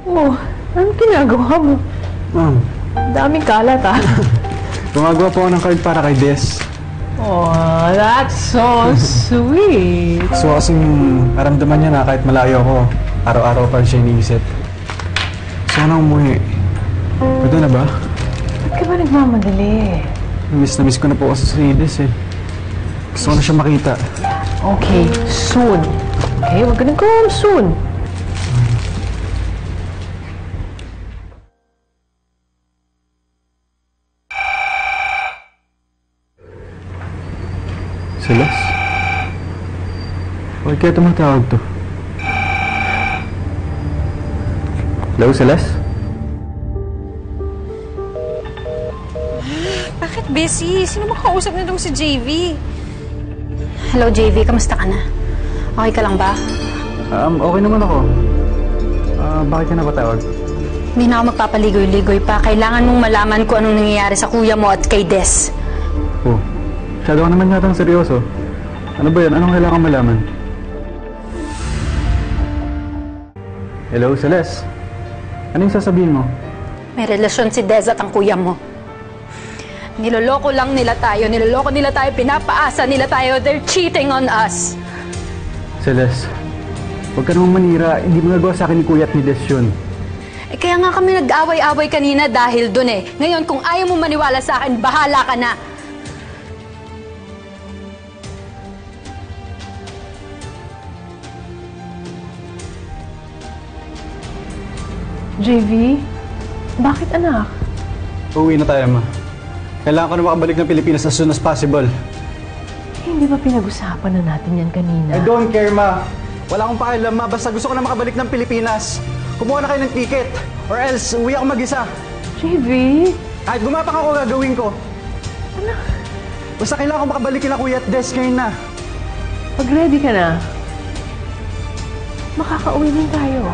Oh, anong ginagawa mo? Ma'am, Daming kalat, ah. gumagawa po ako ng card para kay Des. Oh, that's so sweet. So kasing naramdaman niya na kahit malayo ako, araw-araw pa rin siya iniisip. Sana umuwi. Pwede na ba? Ba't ka ba nagmamadali? Miss na miss ko na po kasi si Des eh. Gusto ko na siya makita. Okay, soon. Okay, we're gonna go home soon. Silas? Bakit kaya tumatawag to? Hello, Silas? Bakit busy? Sino makausap na si JV? Hello, JV. Kamusta ka na? Okay ka lang ba? Okay naman ako. Bakit ka napatawag? Hindi na ako magpapaligoy-ligoy pa. Kailangan mong malaman kung anong nangyayari sa kuya mo at kay Des. Oh, masyado ka naman yatang seryoso. Ano ba yan? Anong kailangan malaman? Hello, Celeste? Ano yung sasabihin mo? May relasyon si Des at ang kuya mo. Niloloko lang nila tayo. Niloloko nila tayo. Pinapaasa nila tayo. They're cheating on us. Celeste, huwag ka namang manira. Hindi mo nagawa sa akin ni Kuya at ni Des yun. Eh kaya nga kami nag-away-away kanina dahil dun eh. Ngayon, kung ayaw mo maniwala sa akin, bahala ka na. JV? Bakit, anak? Uuwi na tayo, ma. Kailangan ko na makabalik ng Pilipinas as soon as possible. Hindi ba pinag-usapan na natin yan kanina? I don't care, ma. Wala akong pakialam, ma. Basta gusto ko na makabalik ng Pilipinas. Kumuha na kayo ng ticket. Or else, uwi ako mag-isa. JV? Kahit gumapang ako, gagawin ko. Anak? Basta kailangan ko makabalik kina Kuya at Des ngayon na. Pag ready ka na, makakauwi din tayo.